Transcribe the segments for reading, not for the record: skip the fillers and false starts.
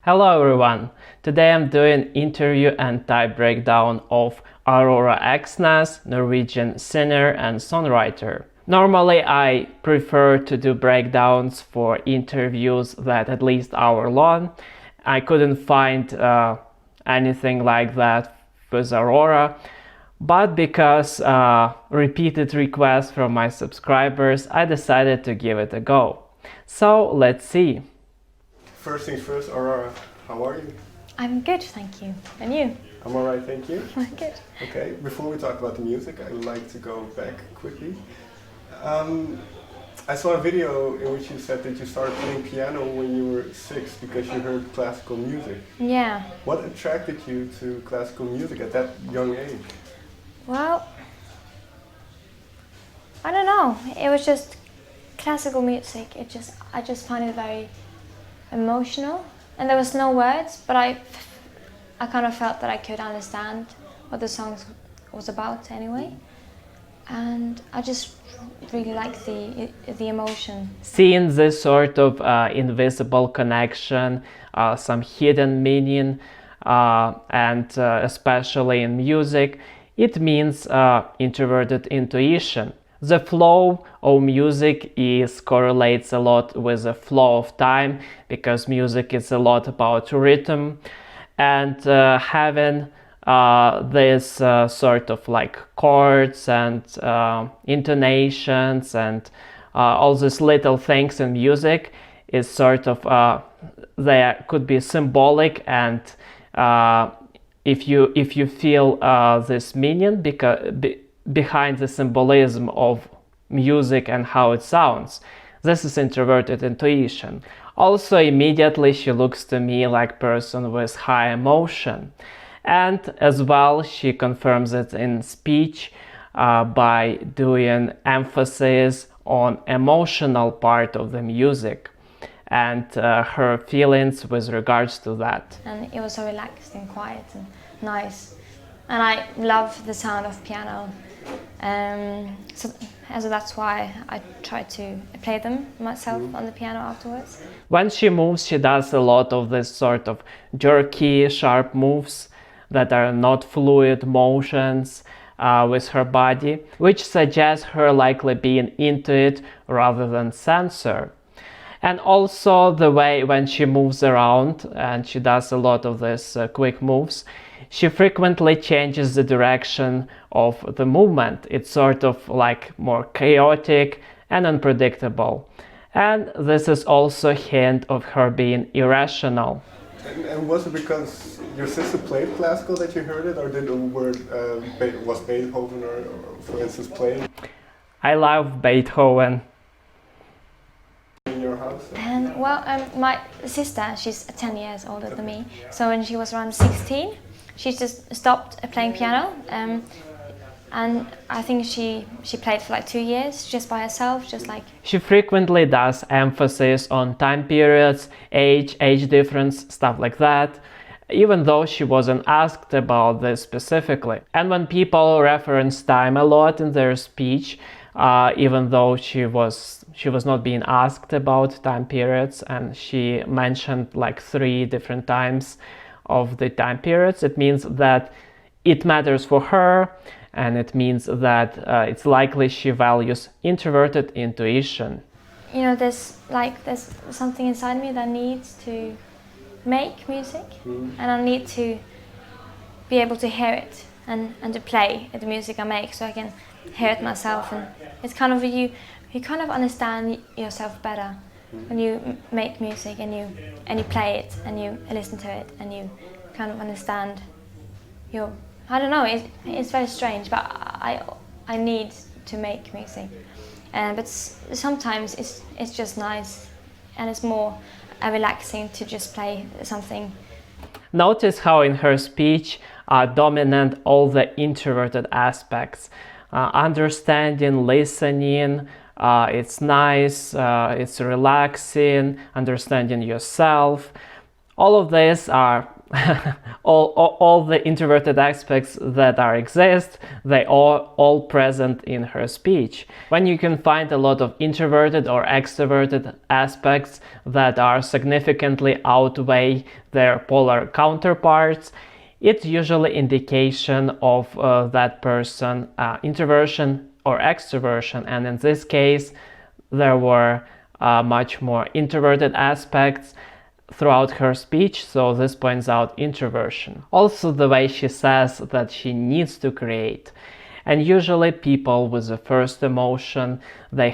Hello everyone! Today I'm doing interview and type breakdown of Aurora Aksnes, Norwegian singer and songwriter. Normally I prefer to do breakdowns for interviews that at least hour long. I couldn't find anything like that with Aurora, but because repeated requests from my subscribers, I decided to give it a go. So let's see. First things first, Aurora, how are you? I'm good, thank you. And you? I'm alright, thank you. I'm good. Okay, before we talk about the music, I would like to go back quickly. I saw a video in which you said that you started playing piano when you were 6 because you heard classical music. Yeah. What attracted you to classical music at that young age? Well, I don't know. It was just classical music. I just find it very emotional, and there was no words, but I kind of felt that I could understand what the song was about anyway, and I just really liked the emotion. Seeing this sort of invisible connection, some hidden meaning, and especially in music, it means introverted intuition. The flow of music correlates a lot with the flow of time, because music is a lot about rhythm, and having this sort of like chords and intonations and all these little things in music is sort of they could be symbolic, and if you feel this meaning behind the symbolism of music and how it sounds, this is introverted intuition. Also, immediately she looks to me like a person with high emotion, and as well she confirms it in speech by doing emphasis on emotional part of the music and her feelings with regards to that. And it was so relaxed and quiet and nice, and I love the sound of piano. So that's why I try to play them myself on the piano afterwards. When she moves, she does a lot of this sort of jerky, sharp moves that are not fluid motions with her body, which suggests her likely being into it rather than censor. And also the way when she moves around, and she does a lot of these quick moves, she frequently changes the direction of the movement. It's sort of like more chaotic and unpredictable. And this is also a hint of her being irrational. And was it because your sister played classical that you heard it, or was Beethoven or for instance playing I love Beethoven. in your house? My sister, she's 10 years older than me, so when she was around 16, she just stopped playing piano, and I think she played for like 2 years just by herself, just like... She frequently does emphasis on time periods, age difference, stuff like that, even though she wasn't asked about this specifically. And when people reference time a lot in their speech, even though she was not being asked about time periods, and she mentioned like 3 different times of the time periods, it means that it matters for her, and it means that it's likely she values introverted intuition. You know, there's something inside me that needs to make music, and I need to be able to hear it and to play the music I make, so I can hear it myself. And it's kind of you kind of understand yourself better when you make music and you play it and you listen to it and you kind of understand your... I don't know, it's very strange, but I need to make music. But sometimes it's just nice, and it's more relaxing to just play something. Notice how in her speech are dominant all the introverted aspects. Understanding, listening, it's nice, it's relaxing, understanding yourself. All of these are all the introverted aspects that exist, they are all present in her speech. When you can find a lot of introverted or extroverted aspects that are significantly outweigh their polar counterparts, it's usually indication of that person introversion or extroversion, and in this case there were much more introverted aspects throughout her speech, so this points out introversion. Also the way she says that she needs to create. And usually people with the first emotion, they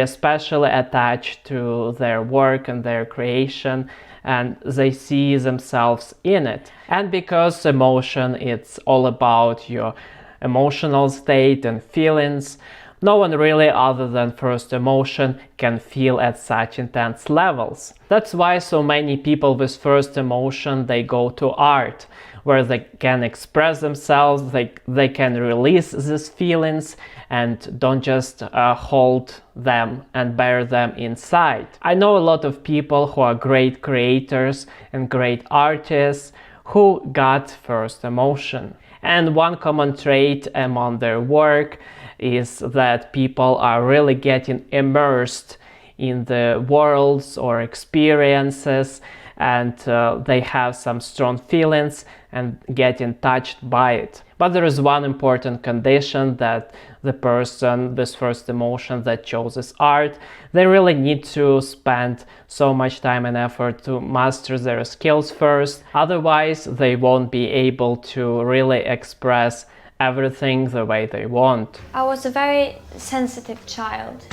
especially attach to their work and their creation, and they see themselves in it. And because emotion, it's all about your emotional state and feelings, no one really other than first emotion can feel at such intense levels. That's why so many people with first emotion, they go to art, where they can express themselves, they can release these feelings and don't just hold them and bear them inside. I know a lot of people who are great creators and great artists who got first emotion. And one common trait among their work is that people are really getting immersed in the worlds or experiences, and they have some strong feelings and getting touched by it. But there is one important condition, that the person with first emotion that chooses art, they really need to spend so much time and effort to master their skills first. Otherwise, they won't be able to really express everything the way they want. I was a very sensitive child,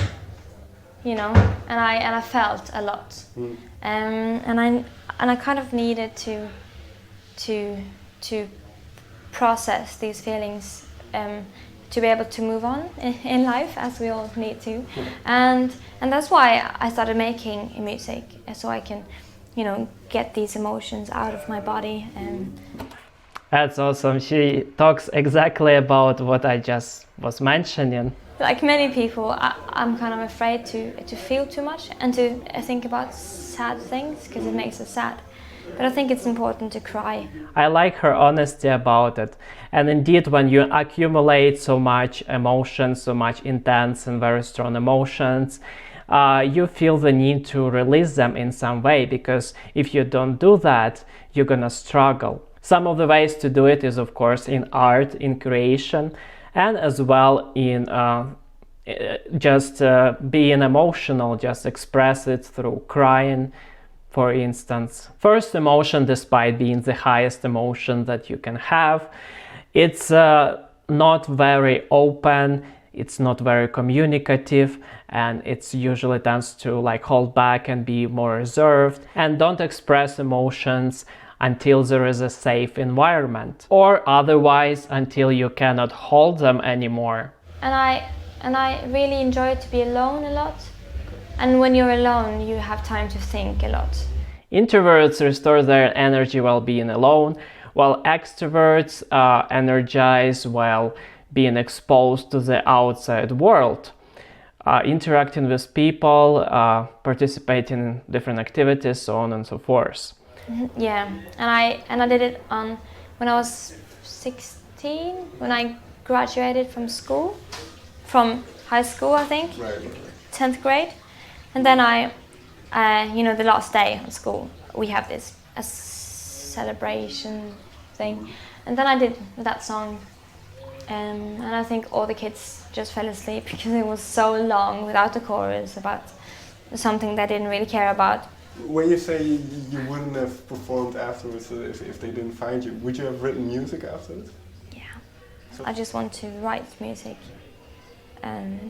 and I felt a lot, and I kind of needed to process these feelings to be able to move on in life, as we all need to, and that's why I started making music, so I can, get these emotions out of my body. That's awesome. She talks exactly about what I just was mentioning. Like many people, I'm kind of afraid to feel too much and to think about sad things, because it makes us sad. But I think it's important to cry. I like her honesty about it. And indeed, when you accumulate so much emotions, so much intense and very strong emotions, you feel the need to release them in some way, because if you don't do that, you're gonna struggle. Some of the ways to do it is, of course, in art, in creation, and as well in just being emotional, just express it through crying, for instance. First emotion, despite being the highest emotion that you can have, it's not very open, it's not very communicative, and it's usually tends to hold back and be more reserved, and don't express emotions until there is a safe environment, or otherwise until you cannot hold them anymore. And I really enjoy to be alone a lot. And when you're alone, you have time to think a lot. Introverts restore their energy while being alone, while extroverts energize while being exposed to the outside world, interacting with people, participating in different activities, so on and so forth. Yeah, and I did it when I was 16, when I graduated from high school, I think, Right. 10th grade, and then the last day of school, we have a celebration thing, and then I did that song, and I think all the kids just fell asleep because it was so long without the chorus about something they didn't really care about. When you say you wouldn't have performed afterwards if they didn't find you, would you have written music afterwards? Yeah, I just want to write music.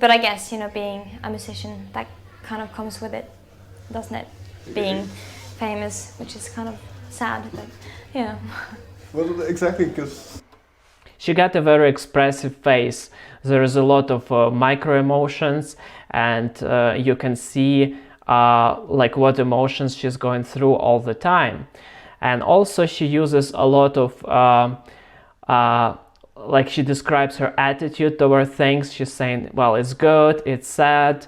But I guess, being a musician, that kind of comes with it, doesn't it? Being famous, which is kind of sad, but yeah. Well, exactly, because She got a very expressive face. There is a lot of micro emotions, and you can see what emotions she's going through all the time. And also she uses a lot of she describes her attitude toward things. She's saying, well, it's good, it's sad,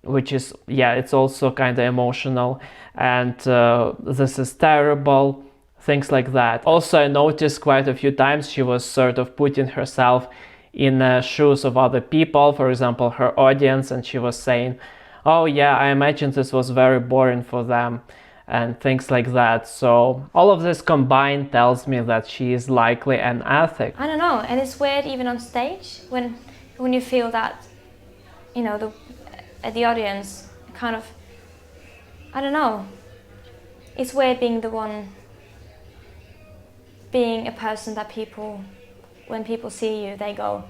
which is, it's also kind of emotional, and this is terrible, things like that. Also, I noticed quite a few times she was sort of putting herself in the shoes of other people, for example, her audience, and she was saying, oh yeah, I imagine this was very boring for them, and things like that. So all of this combined tells me that she is likely an ethic. I don't know, and it's weird even on stage when you feel that, you know, the audience kind of, I don't know, it's weird being the one, being a person that people, when people see you, they go,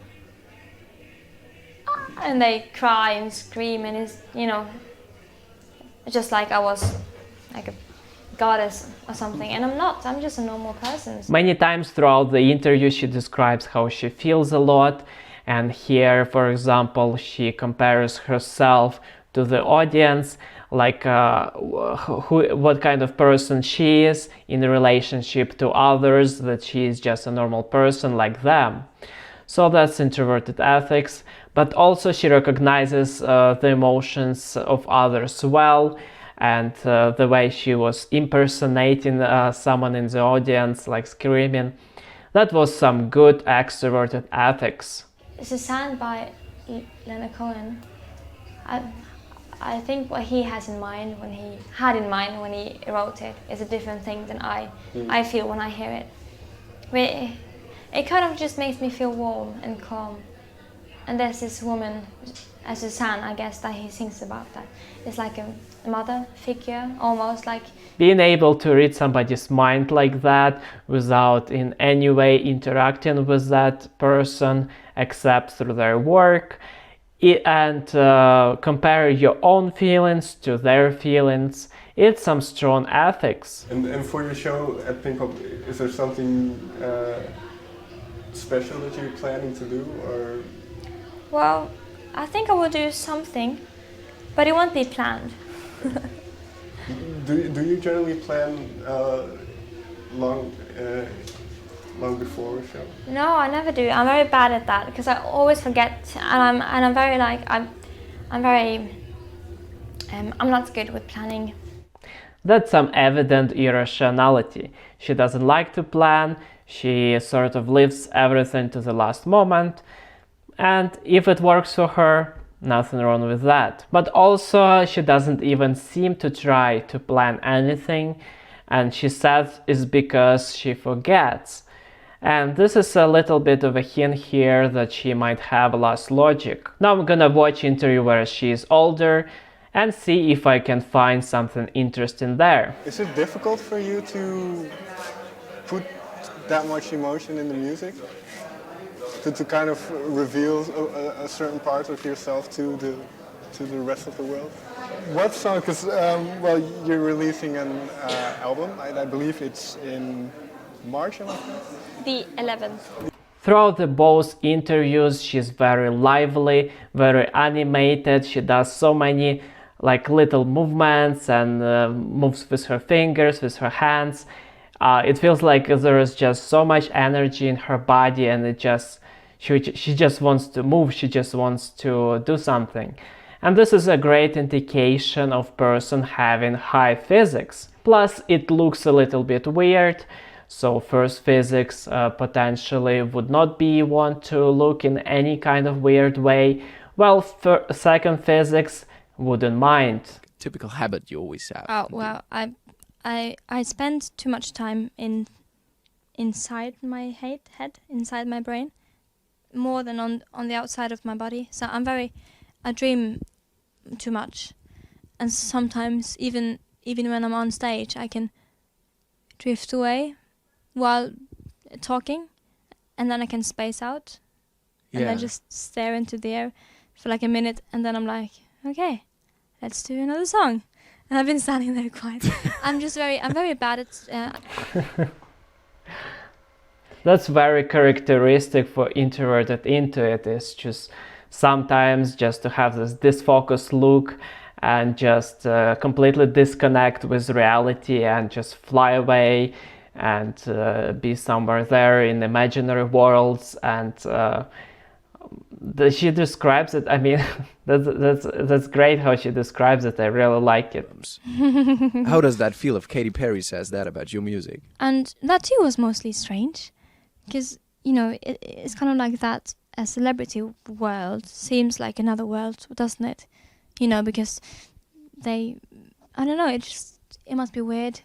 "Ah," and they cry and scream, and it's, you know, just like I was like a goddess or something, and I'm not, I'm just a normal person. Many times throughout the interview she describes how she feels a lot, and here, for example, she compares herself to the audience, like what kind of person she is in relationship to others, that she is just a normal person like them. So that's introverted ethics, but also she recognizes the emotions of others well, and the way she was impersonating someone in the audience, like screaming, that was some good extroverted ethics. It's a song by Leonard Cohen. I think what he has in mind, when he had in mind when he wrote it, is a different thing than I feel when I hear it. But it kind of just makes me feel warm and calm. And there's this woman, as a son, I guess, that he sings about that. It's like a mother figure, almost like. Being able to read somebody's mind like that without in any way interacting with that person except through their work, and compare your own feelings to their feelings, it's some strong ethics. And for your show at Pink Pop, is there something special that you're planning to do, or? Well, I think I will do something, but it won't be planned. Do you generally plan long before a show? No, I never do. I'm very bad at that because I always forget, and I'm very like I'm not good with planning. That's some evident irrationality. She doesn't like to plan, she sort of leaves everything to the last moment, and if it works for her, nothing wrong with that. But also she doesn't even seem to try to plan anything, and she says it's because she forgets. And this is a little bit of a hint here that she might have lost logic. Now I'm gonna watch interview where she is older and see if I can find something interesting there. Is it difficult for you to put that much emotion in the music? To kind of reveal a certain part of yourself to the rest of the world? What song? Because well, you're releasing an album. I believe it's in March. The 11th. Throughout the both interviews, she's very lively, very animated. She does so many like little movements and moves with her fingers, with her hands. It feels like there is just so much energy in her body, and she just wants to move, she just wants to do something. And this is a great indication of person having high physics. Plus, it looks a little bit weird. So first physics potentially would not be want to look in any kind of weird way. Well, second physics wouldn't mind. Typical habit you always have. Oh well, I spend too much time inside my head, inside my brain, more than on the outside of my body. So I dream too much, and sometimes even when I'm on stage, I can drift away while talking, and then I can space out, and I just stare into the air for like a minute, and then I'm like, okay, let's do another song. And I've been standing there quiet. I'm very bad at. That's very characteristic for introverted intuitives. Just sometimes just to have this disfocused look and just completely disconnect with reality and just fly away and be somewhere there in imaginary worlds and she describes it. I mean, that's great how she describes it. I really like it. How does that feel if Katy Perry says that about your music? And that too was mostly strange, because, you know, it's kind of like that a celebrity world seems like another world, doesn't it? You know, because I don't know, it must be weird,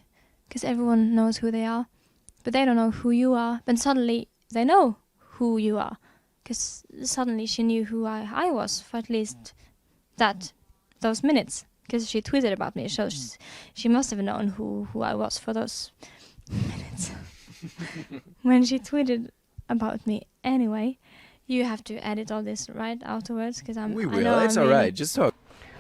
because everyone knows who they are, but they don't know who you are. Then suddenly they know who you are, because suddenly she knew who I was for at least those minutes, because she tweeted about me, so she must have known who I was for those minutes. When she tweeted about me. Anyway, you have to edit all this right afterwards, because We will, it's alright, just talk.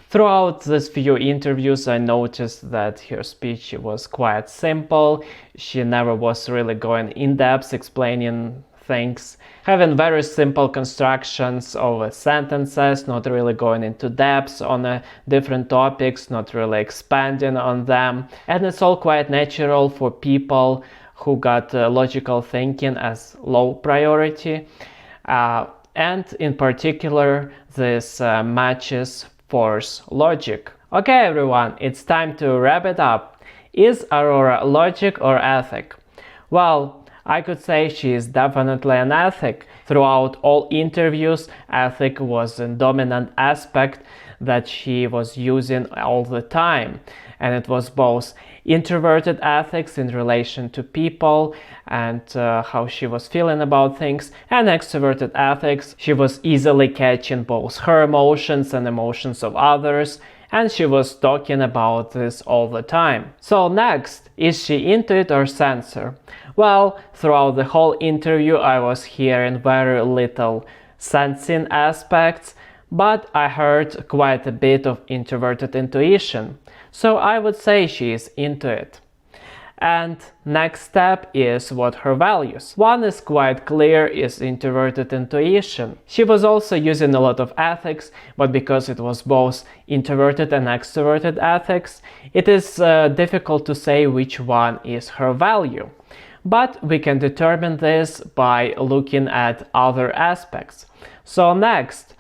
Throughout these few interviews, I noticed that her speech was quite simple. She never was really going in depth explaining things, having very simple constructions of sentences, not really going into depth on different topics, not really expanding on them. And it's all quite natural for people who got logical thinking as low priority. And in particular, this matches force logic. Okay, everyone, it's time to wrap it up. Is Aurora logic or ethic? Well, I could say she is definitely an ethic. Throughout all interviews, ethic was a dominant aspect that she was using all the time. And it was both introverted ethics in relation to people and how she was feeling about things, and extroverted ethics. She was easily catching both her emotions and emotions of others, and she was talking about this all the time. So next, is she into it or censor? Well, throughout the whole interview I was hearing very little sensing aspects, but I heard quite a bit of introverted intuition. So I would say she is into it. And next step is what her values. One is quite clear, is introverted intuition. She was also using a lot of ethics, but because it was both introverted and extroverted ethics, it is difficult to say which one is her value. But we can determine this by looking at other aspects. So next,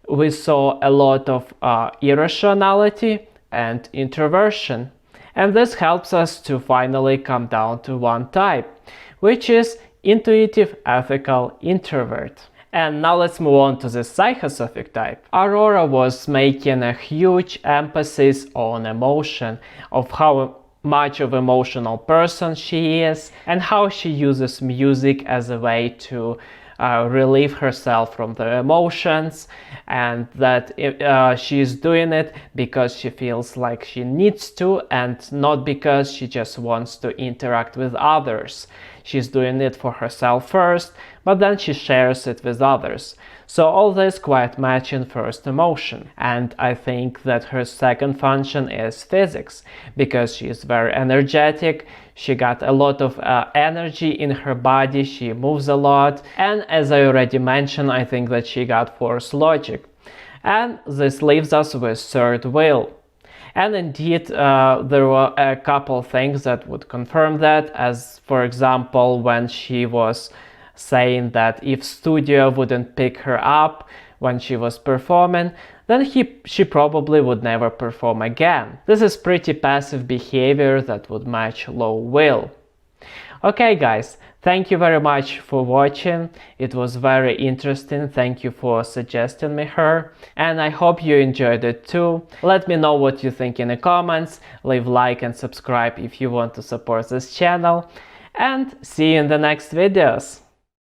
we saw a lot of irrationality and introversion. And this helps us to finally come down to one type, which is intuitive ethical introvert. And now let's move on to the psychosophic type. Aurora was making a huge emphasis on emotion, of how much of an emotional person she is, and how she uses music as a way to relieve herself from the emotions, and that she is doing it because she feels like she needs to, and not because she just wants to interact with others. She's doing it for herself first, but then she shares it with others. So all this quite matching first emotion. And I think that her second function is physics, because she is very energetic, she got a lot of energy in her body, she moves a lot, and as I already mentioned, I think that she got force logic. And this leaves us with third will. And indeed, there were a couple things that would confirm that, as for example, when she was saying that if studio wouldn't pick her up when she was performing, then she probably would never perform again. This is pretty passive behavior that would match low will. Okay guys, thank you very much for watching. It was very interesting. Thank you for suggesting me her. And I hope you enjoyed it too. Let me know what you think in the comments. Leave like and subscribe if you want to support this channel. And see you in the next videos.